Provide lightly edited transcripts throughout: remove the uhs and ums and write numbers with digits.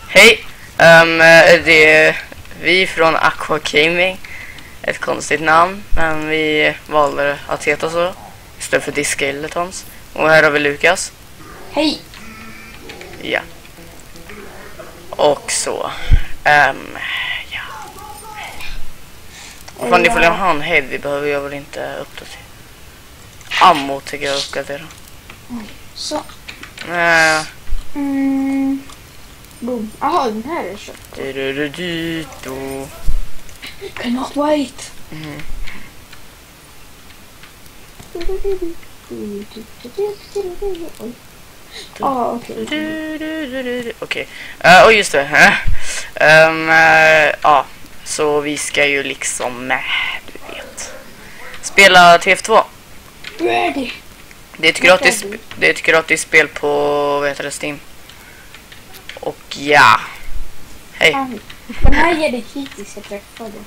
Hej, det är vi från Aqua Gaming. Ett konstigt namn, men vi valde att heta så istället för Diskeletons. Och här har vi Lukas. Hej! Ja. Och så. Ja. Fan, ni får lämna ha en heavy, behöver jag väl inte uppdatera. Ammo tycker jag uppdatera. Så. Boom. Jaha, den här är köpt. Cannot wait. Okej. Och just det. Ja, så vi ska ju liksom, du vet, spela TF2. Ready. Det är ett gratis spel på, vad heter det, Steam. Och ja. Hej. Den här ger dig kritiska träffar då.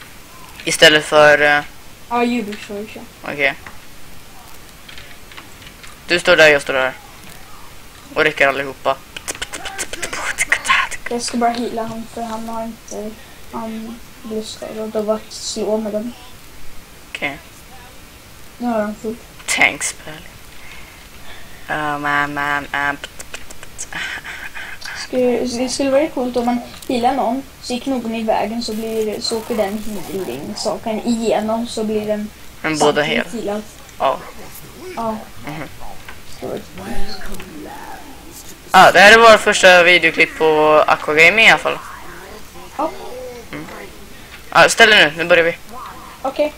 Istället för Ja, ljudförstörelse. okej. Du står där, jag står där. Och räcker allihopa. Jag ska bara heala honom för han har inte... Han blev skadad av att slå med den. Okej. Nu har han full. Thanks, Pelle. Det skulle vara coolt om man healar någon, så gick någon i vägen så åker den healing-saken igenom, så blir den... Men båda helt. Ja. Ja. Ja, det här är vår första videoklipp på Aqua Gaming i alla fall. Ja. Ja, ställ dig nu börjar vi. Okej.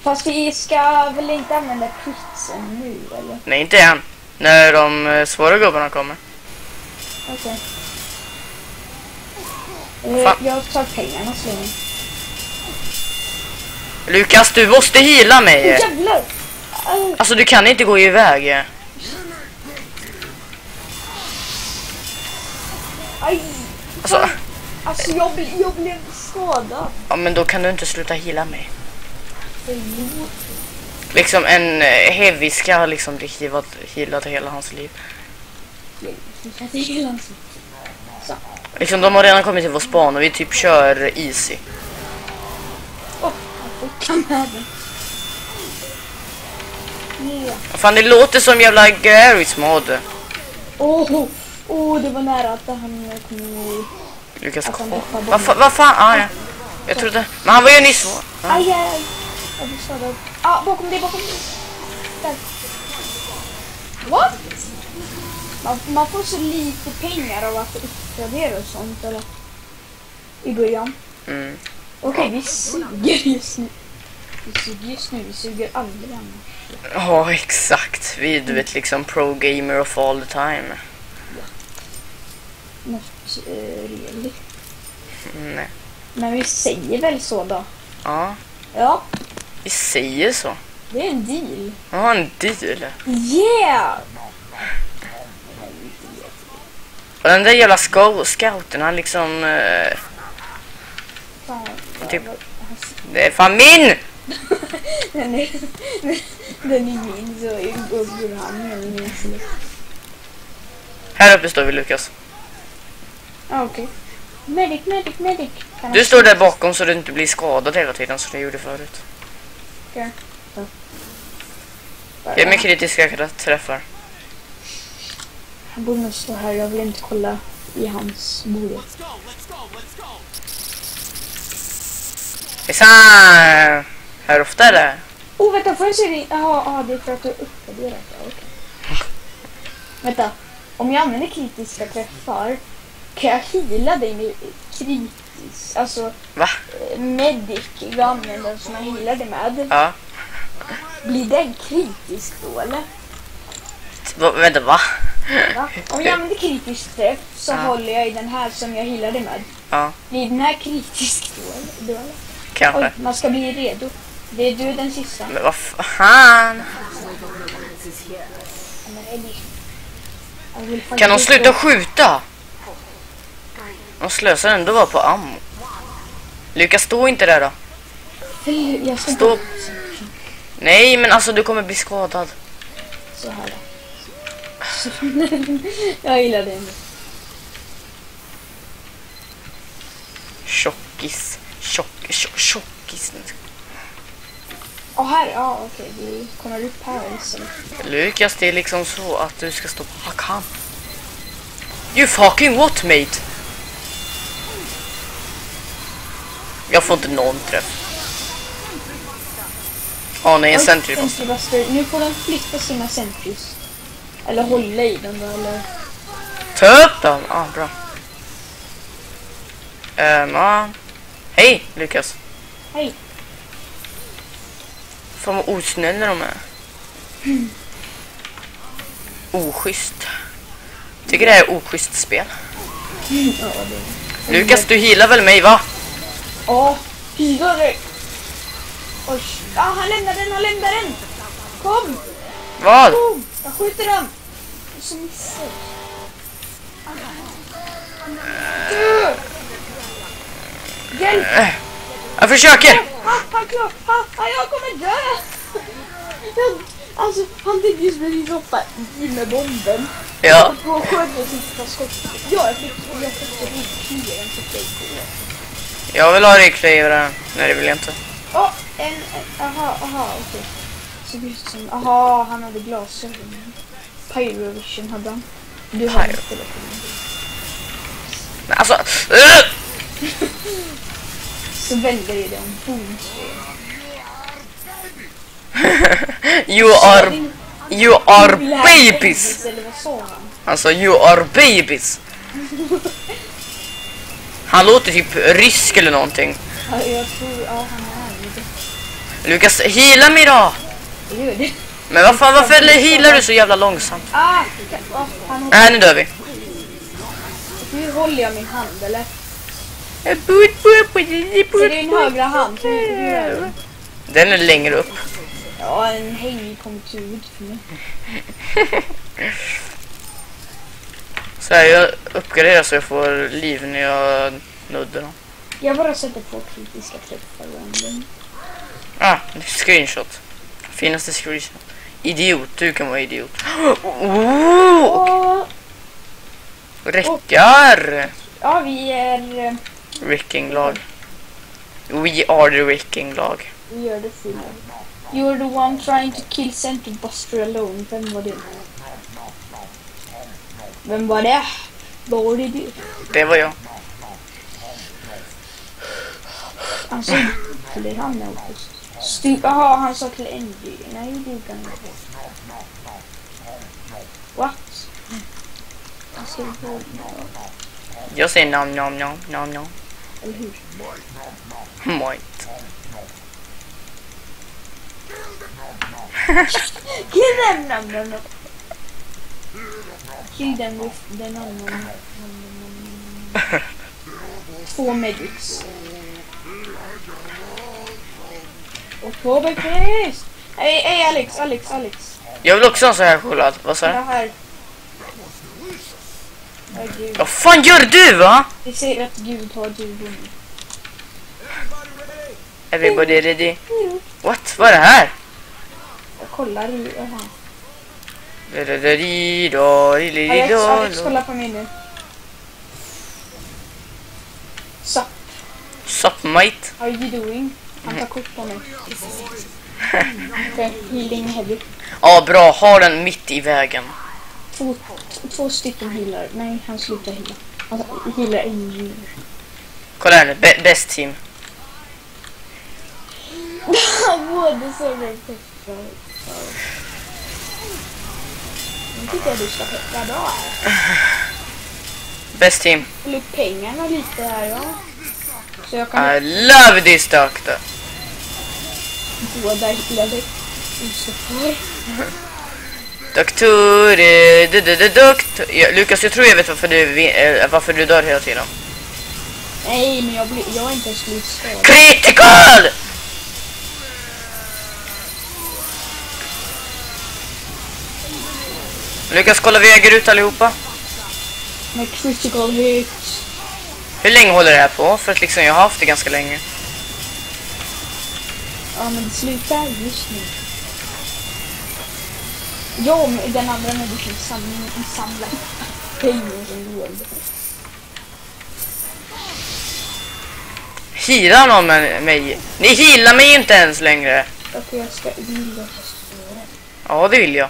Fast vi ska väl inte använda kritsen nu, eller? Nej, inte än. När de svåra gubbarna kommer. Okej. Fan. Jag tar pengarna så länge. Lukas, du måste heala mig. Jävlar! Alltså, du kan inte gå iväg. Aj! Alltså, jag blev skadad. ja, men då kan du inte sluta heala mig. Liksom en heavy ska liksom bli healad hela hans liv. Så. Liksom, de har redan kommit till vår span och vi typ kör easy. Fan, det låter som jävla Garry's mod. Det var nära att han kom. Lukas, vad fan? Ja. Jag trodde, men han var ju nyss svår. Aj. Jag blir skadad. Bakom dig. Där. What? Man får så lite pengar av att uppgradera och sånt, eller? I början. Okej, vi suger just nu. Vi suger aldrig annars. Ja, exakt. Vi du vet liksom pro gamer of all the time. Not really. Nej. Men vi säger väl så då? Ja. Ja. Vi säger så. Det är en deal. Ja, en deal. Yeah! Och den där jävla scouten, han liksom... typ, det är fan min! den är min, så går han med min. Här uppe står vi, Lukas. Okej. Medic. Du står där bakom så du inte blir skadad hela tiden som du gjorde förut. Okej. Det är med kritiska träffar. Han borde nog stå här, jag vill inte kolla i hans bord. Här ofta är det. Vänta, får jag se det? Jaha, det är för att du har uppgraderat. Okay. Vänta, om jag använder kritiska träffar kan jag heala dig med kritisk, alltså va? Medic jag använder som jag healar dig med. Ja. Blir den kritisk då, eller? Vänta, va? Om jag använder kritisk träff så håller jag i den här som jag healar dig med. Ja. Blir den här kritisk då eller? Kanske. Oj, man ska bli redo. Det är du den sista. Men vad fan? Kan de sluta skjuta? De slösar ändå bara på ammo. Lukas, stå inte där då. Jag ska stå. Nej, men alltså du kommer bli skadad. Så här då. Jag gillar det. Tjockis. Tjockis. Här, ja okej, du kommer upp här istället. Lukas, det är liksom så att du ska stå på Hakan. You fucking what, mate? Jag får inte någon träff. Nej, en sentry. Nu får den flytta sina sentries. Eller hålla i den då, eller... Ta upp dem! Bra. Hej, Lukas. Hej. Fan vad osnälla de är. Oschysst. Tycker det här är oschysst spel. Ja, det... Lukas, du healar väl mig, va? Ja, healar dig. Oj, han lämnar den. Kom. Vad? Kom. Jag skjuter den. Så missar. Dö. Hjälp. Jag försöker. Han klart. Jag kommer dö. Alltså, han tänkte just precis hoppa in med bomben. Ja. Och sköt sista skottet. Ja, jag fick replay på det. Jag vill ha replay. Nej, det vill jag inte. Aha, okej. Så det är som, han hade glasögon. Pyrovision hade han. Du har inte telefonen. Men alltså... Så väljer det en boom. You are babies. Eller vad sa han? Alltså, you are babies. Han låter typ rysk eller någonting. Ja, jag tror, han är det. Lukas, heala mig då. Det gör det. Men varför healar du så jävla långsamt? Nu dör vi. Nu håller jag min hand, eller? Är det din högra hand? Den är längre upp. Ja, en häng kommer till huvudet för mig. Så här, jag uppgraderar så jag får liv när jag nuddar dem. Jag bara sätter på kritiska träffar. Screenshot. Finaste screenshot. Idiot, du kan vara idiot. Räckar! Ja, vi är... Wrecking-lag. We are the wrecking-lag. Vi gör det fina. You're the one trying to kill Center Buster alone. Vem var det? Vad var det du? Det var jag. Han sa till han också. Jaha, han sa till NG. Nej, du kan inte. What? Han ska på. Jag säger nam. Eller hur? Moit. Kill them, nam. Kill them with the nam. 2 medics. Och Toberqvist! Hej Alex. Jag vill också ha så här choklad. Vad sa du? Det här. Vad fan gör du, va? Vi säger att Gud har du vunnit. Everybody ready? What? Vad är det här? Jag kollar i han. Alex, kolla på mig nu. Sup, mate? How are you doing? Han tar kort på mig. Okay, healing heavy. Ja, bra. Ha den mitt i vägen. Två stycken healar. Nej, han slutar heala. Han healar en djur. Kolla här nu. Best team. Både så rätt. Nu tycker jag du ska peppa bra här. Best team. Håll upp pengarna lite här, ja. Så jag kan... I love this doctor. Båda hyllade Josefar. Doktor. Ja, Lukas, jag tror jag vet varför du dör hela tiden. Nej, men jag är inte slutskadad. Critical! Lukas, kolla, vi äger ut allihopa. Med critical hit. Hur länge håller det här på? För att liksom jag har haft det ganska länge. Ja, men det slutar just nu. Ja, men den andra när du kan samla pengar som du gör. Healar någon med mig? Ni healar mig inte ens längre. Okej, jag ska vila. Ja, det vill jag.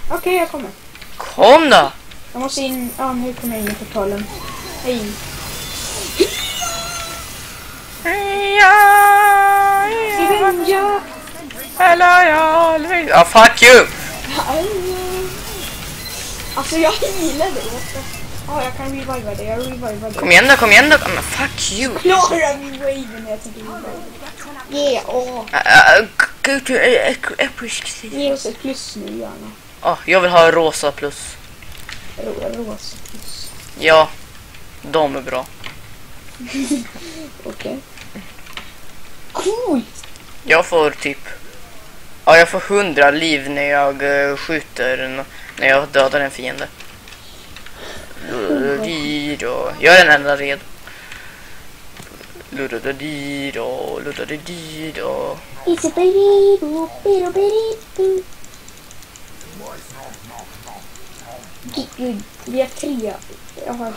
Okej, jag kommer. Kom då! Jag måste in... Ja, nu kommer jag in i portalen. Hej. Ja, fuck you! Alltså, jag healade. Ja, jag kan reviva det. Jag revivar det. Kom igen då. Men fuck you! Klarar vi waven när jag tänker reviva det? Yeah, åh. Go to epic. Ge oss ett plus nu, gärna. Ja, jag vill ha rosa plus. Rosa plus. Ja, de är bra. Okej. Cool! Jag får typ... Ja, jag får 100 liv när jag skjuter, när jag dödar en fiende. Jag är den enda redo. Vi har 3. Jag har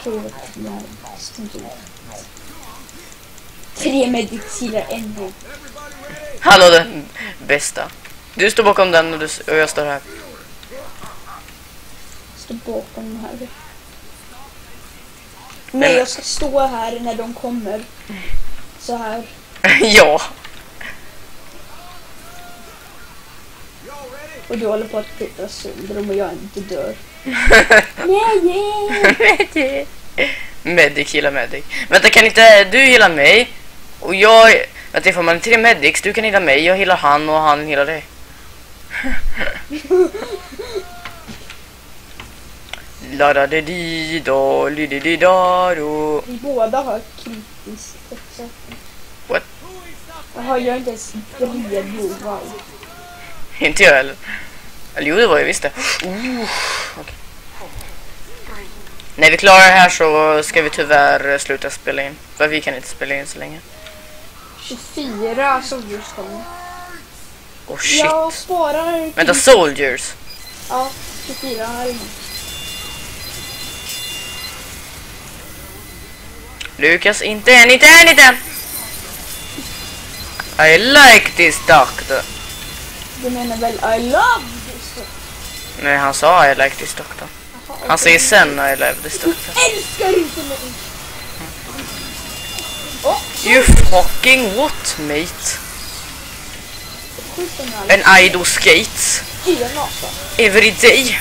3 mediciler ännu. Hallå, den bästa. Du står bakom den och jag står här. Står bakom den här. Nej, jag ska stå här när de kommer. Så här. Ja. Och du håller på att putta sönder dem och jag inte dör. Nej. Medic, hela medic. Vänta, kan inte du hela mig? Och jag... Vänta, får man 3 medics? Du kan hela mig, jag hela han och han hela dig. La da di do li di da do. Vi båda har kritiskt också. What? Jaha, jag är inte ens bred blod. Wow. Inte jag heller. Eller jo, det var jag visste. Okay. När vi klarar det här så ska vi tyvärr sluta spela in. För vi kan inte spela in så länge. 24 soldiers kommer. Oh shit. Jag sparar... Vänta, soldiers? Ja, 24 här inne. Lukas, inte än. I like this doctor. Du menar väl I love this? Nej, han sa I like this doctor. Han säger sen I love this doctor. Älskar inte mig. You fucking what, mate? And I do skates every day.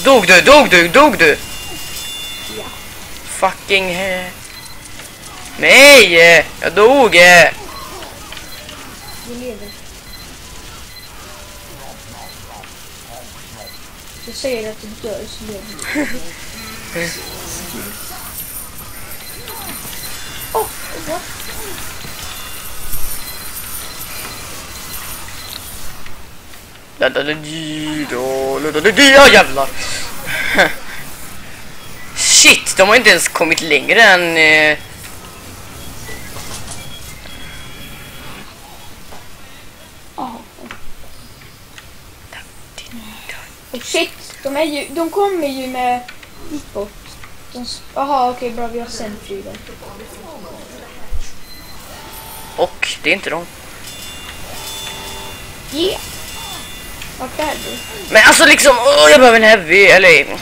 Dog du? Ja. Fucking nej, jag dog. Du lever. Du säger att du dör så lever du. What? Ja, jävlar. Shit, de har inte ens kommit längre än... Oh shit, de kommer ju med hitbot. Jaha, okej, bra, vi har sentry då. Och det är inte de. Yeah. Vart är du? Men alltså liksom, jag behöver en heavy, eller...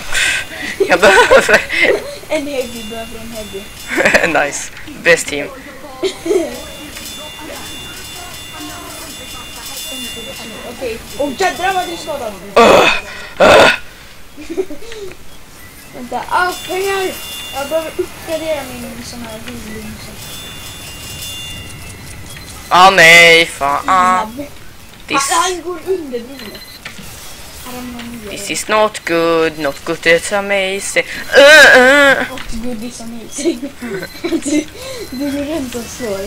Jag behöver... En heavy behöver en heavy. Nice, best team. Okej, och jädrar vad du är skadad. Vänta, pengar! Jag behöver uppgradera min sån här healing. Nej, fan. Han går under bilen. This is not good, it's amazing. Not good, it's amazing. Du går runt och slår.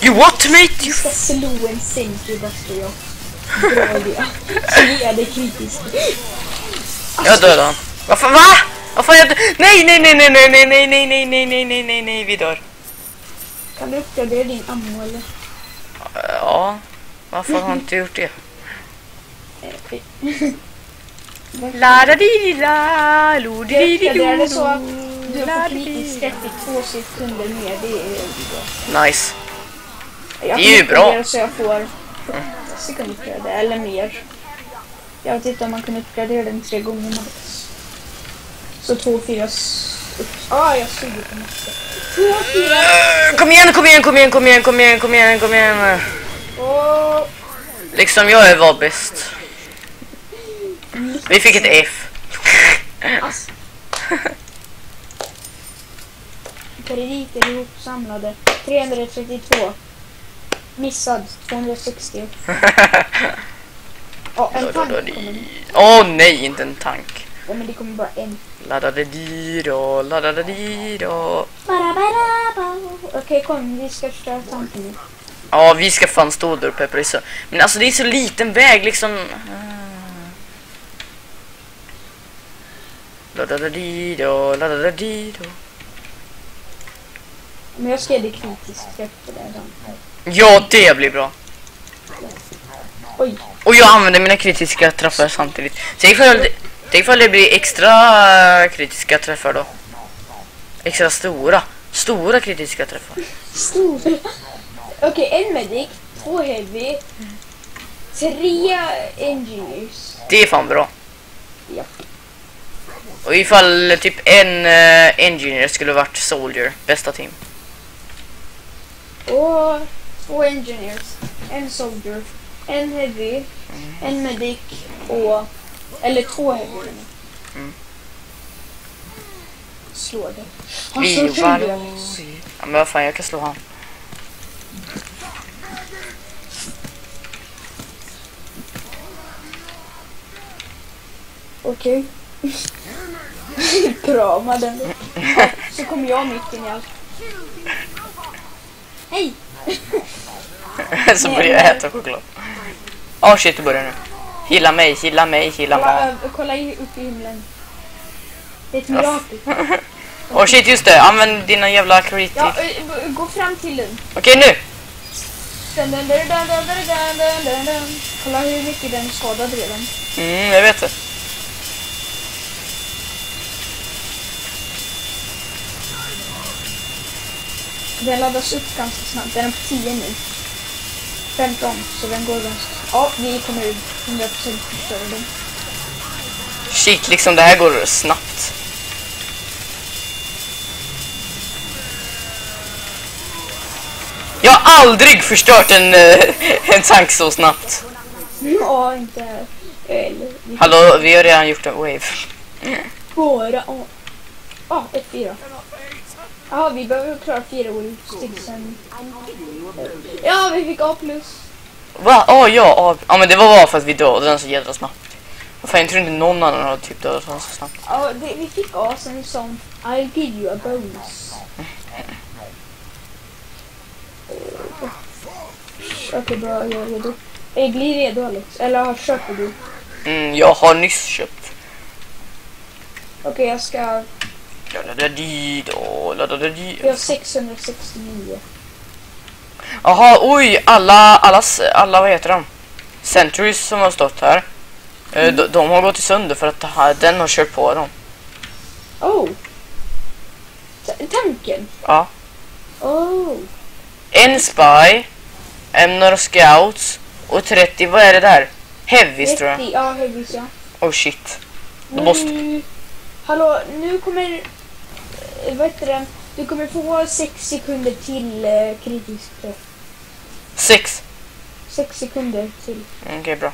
You what, mate? Du ska slå en sentry, Buster, ja. Bra idé. Så är det kritiskt. Jag dödar han. Varför, va? Varför jag nej, vi dör. Kan du uppgradera din ammo eller? Ja, varför har jag inte gjort det? La da di la lo di di det så att Du får kritiskt 32 sekunder mer, det är bra. Nice. Det är ju bra. Så jag får 40 sekunder för det, eller mer. Jag vet inte om man kunde uppgradera den 3 gånger max. Så 2, 4... jag suger på max. 2, 4... Kom igen. Liksom jag var bäst. Vi fick ett F. Alltså. Krediter ihopsamlade 332. Missad 260. Ja, en tank kommer. Åh nej, inte en tank. Ja, men det kommer bara en. Ladadadiro. Okej, kom, vi ska köra tanken nu. Ja, vi ska fan stå där uppe precis. Men alltså det är så liten väg liksom. Ladadadiro. Men jag ska ge det kritiskt träff på det här. Ja, det blir bra. Oj. Och jag använder mina kritiska träffar samtidigt. Tänk ifall det blir extra kritiska träffar då. Extra stora kritiska träffar. Stora. Okej, en medic, 2 heavy, 3 engineers. Det är fan bra. Ja. Och ifall typ en engineer skulle varit soldier, bästa team. Och 2 engineers, en soldier, en heavy, en medic och... Eller 2 heavy. Slår det. Ja, men vad fan, jag kan slå han. Okej. Krama den. Ja, så kommer jag mitt in i allt. Hej! Så börjar jag äta choklad. Åh shit, du börjar nu. Hilla mig. Kolla upp i himlen. Det är ett mirakel. Åh shit, just det. Använd dina jävla kritik. Ja, gå fram till den. Okej, nu. Kolla hur mycket den skadad redan. Jag vet det. Den laddas upp ganska snabbt. Den är på 10 nu. 15, så den går ganska... Ja, vi kommer 100% förstöra den. Shit, liksom det här går snabbt. Jag har aldrig förstört en tank så snabbt. Ja, inte... Eller... Hallå, vi har redan gjort en wave. Bara... Ja, 1-4. Ja, vi behöver klara 4 waves till sen. Ja, vi fick A+. Va? Ja, men det var bara för att vi dödade den så jävla snabbt. Fan, jag tror inte någon annan har typ dödat den så snabbt. Ja, vi fick A sen som I'll give you a bonus. Okej, bra, jag är redo. Bli redo, Alex. Eller köper du? Jag har nyss köpt. Okej, jag ska... Jag har 669. Jaha, oj, alla, vad heter de? Centuries som har stått här. De har gått sönder för att den har kört på dem. Oh. Tanken? Ja. Oh. En spy, några scouts och 30, vad är det där? Heavies tror jag. Ja, heavies, ja. Oh shit. Hallå, nu kommer... Vad heter den? Du kommer få 6 sekunder till kritisk träff. 6 sekunder till. Okej, bra.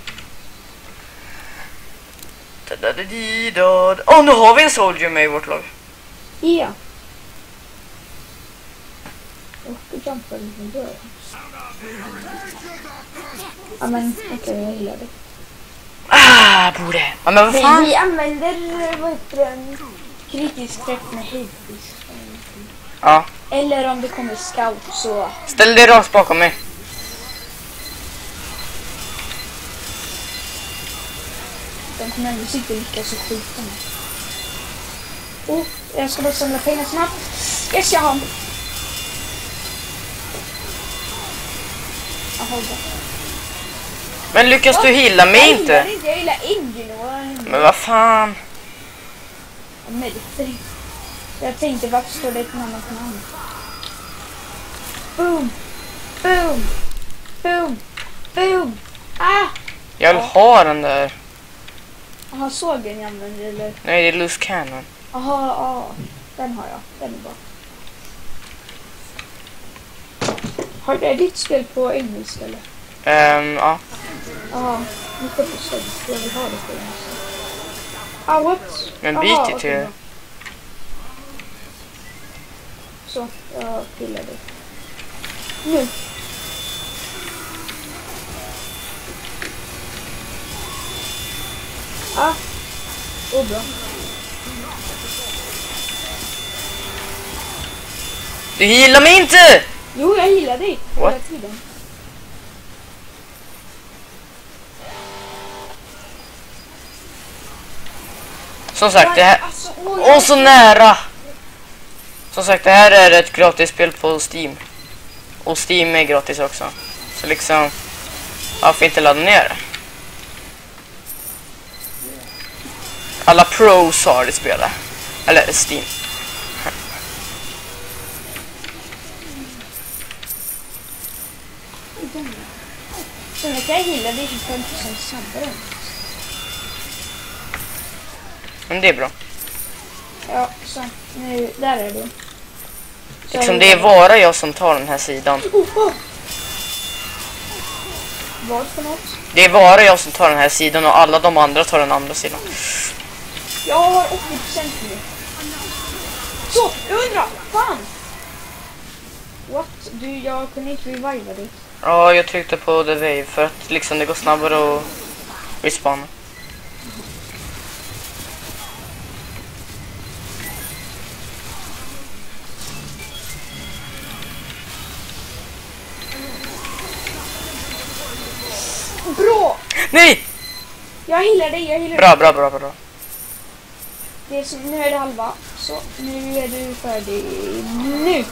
Nu har vi en soldier med i vårt lag. Ja. Och du jumpar lite dörr. Ja, men okej, jag gillar det. Borde. Ja, men vad fan? Vi använder, vad heter den? Kritisk träff med heavies. Ja. Eller om det kommer scout så... Ställ dig rakt bakom mig. De kommer ändå sitta lyckas och skjuta mig. Jag ska bara samla pengar snabbt. Jag ska ha. Jaha, men lyckas du hila mig inte? Jag gillar Engine. Men vad fan? Jag tänkte, varför står det ett annat namn? Boom! Boom! Boom! Boom! Ah! Jag vill ha den där. Jaha, sågen jag använder eller? Nej, det är loose cannon. Jaha, ja. Den har jag. Den är bra. Har du ditt spel på engelska eller? Ja. Ja, inte på svenska. Jag vill ha det på engelska. Ah, what? Men Aha, byt det okej, till... bra. Så, jag pillar det. Nu. Ah. Bra. Du healar mig inte! Jo, jag gillar dig hela What? tiden. Som sagt, det här... Alltså, Åh, så nära! Som sagt, det här är ett gratis spel på Steam. Och Steam är gratis också. Så liksom... Varför inte ladda ner det? Alla pros har det spelet. Eller Steam. Så när jag gillar dig 25% snabbare. Men det är bra. Ja, så. Nu, där är du. Så Liksom det är bara jag som tar den här sidan. Vad för något? Det är bara jag som tar den här sidan och alla de andra tar den andra sidan. Jag har 80% nu. Så, 100! Fan! What? Jag kunde inte reviva dig. Ja, jag tryckte på the wave för att liksom det går snabbare att respawna. Bra! Nej! Jag gillar dig, jag gillar dig. Bra. Det är som, nu är det halva. Så, nu är du färdig. Nu!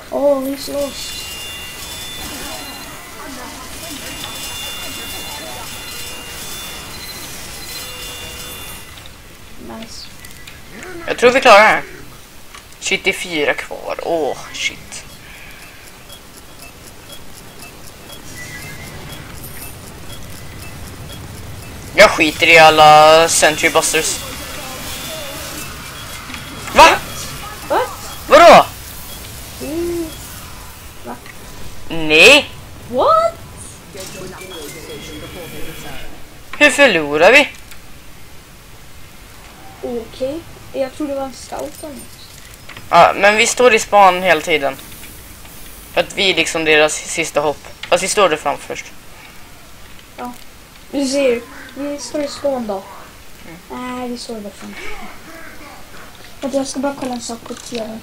Åh, vi slåss. Nice. Jag tror vi klarar det här. Shit, det är 4 kvar. Åh, shit. Jag skiter i alla Sentry Busters. Va? What? Vadå? Va? Nej. What? Hur förlorar vi? Okej. Jag tror det var en scout eller något. Ja, men vi står i span hela tiden. För att vi är liksom deras sista hopp. Fast vi står där fram först. Ja. Du ser, vi står i spån då. Nej, vi står där fram. Jag ska bara kolla en sak på tv.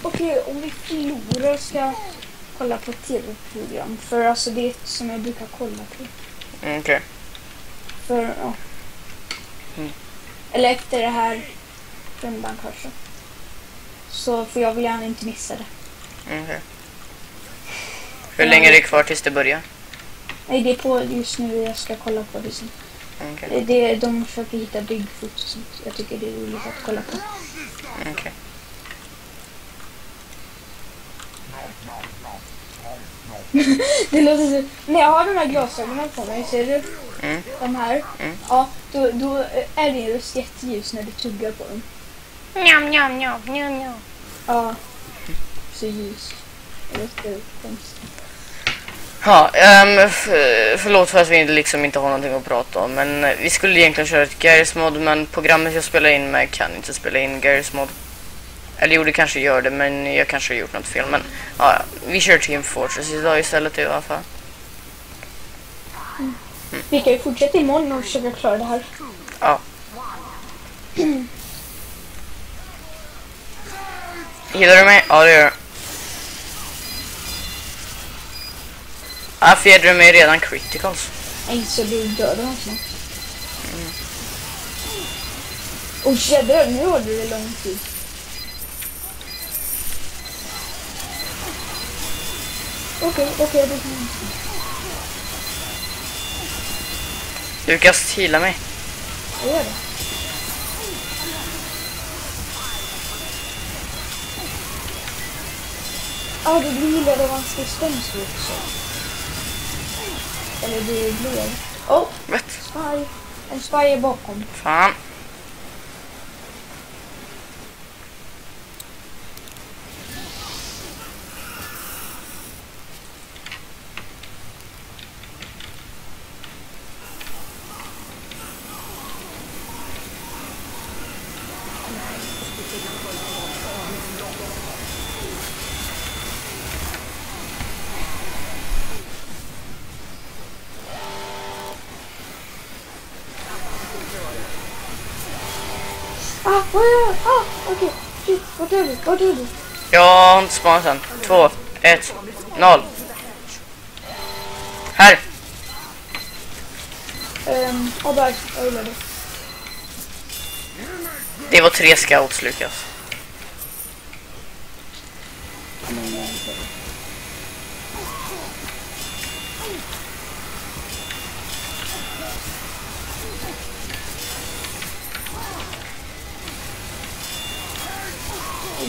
Okej, om vi förlorar ska jag kolla på tv-program. För alltså det är som jag brukar kolla på. Okej. För, ja. Eller efter det här rundan kanske. Så, för jag vill gärna inte missa det. Okej. Hur länge är det kvar tills det börjar? Nej, det är på just nu jag ska kolla på det sen. Okej. De försöker hitta Bigfoot och sånt. Jag tycker det är roligt att kolla på. Okej. Det låter så... När jag har de här glasögonen på mig, ser du? De här. Ja, då är det just jätteljus när du tuggar på dem. Njam. Ja, så ljus. Det låter konstigt. Ja, förlåt för att vi liksom inte har någonting att prata om. Men vi skulle egentligen köra ett Garry's Mod. Men programmet jag spelar in med kan inte spela in Garry's Mod. Eller jo, det kanske gör det, men jag kanske har gjort något fel. Men ja, vi kör Team Fortress idag istället i alla fall. Vi kan ju fortsätta imorgon och försöka klara det här. Ja. Gillar du mig? Ja, det gör jag. Fjädrar du mig redan criticals? Nej, så du dödar honom snart. Och jädrar, nu har du det lång tid. Okej, det kan jag. Lukas, heala mig. Jag gör det. Ja, det blir gillade av hans distans också. Eller det blir. Oh, Vet. spy. En spy är bakom. Fan. Vad gör jag? Okej. Shit, vad gör du? Vad gör du? Jag har inte spanat än. 2, 1, 0. Här. Där. Jag gillar det. Det var 3 scouts, Lukas.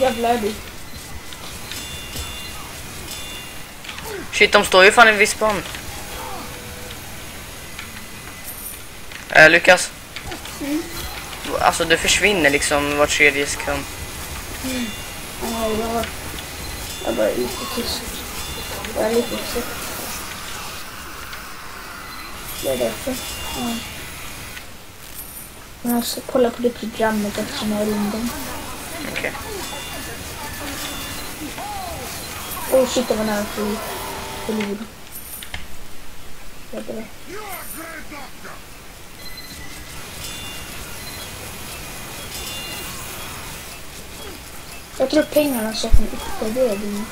Jävlar är du. Shit, de står ju fan i viss span. Lukas. Alltså, du försvinner liksom var 3:e sekund. Ja, jag bara är lite tyst. Jag är lite tyst. Det är därför. Ja. Jag ska kolla på det programmet eftersom jag är i London. Okej. Åh shit, det var nära för liv. Jag tror pengarna så att de uppgraderar det.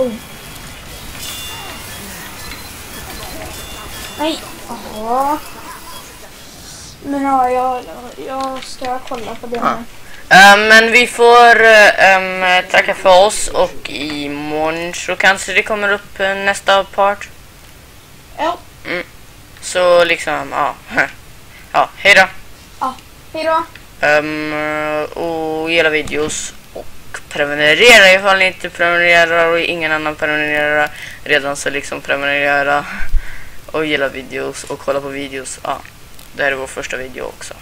Oh. Nej. Jaha. Men ja, jag ska kolla på det här. Men vi får tacka för oss och imorgon så kanske det kommer upp nästa part. Ja. Så liksom, ja, hej då. Ja, hej då. Och gilla videos och prenumerera ifall ni inte prenumererar och ingen annan prenumererar redan, så liksom prenumerera och gilla videos och kolla på videos. Ja, det här är vår första video också.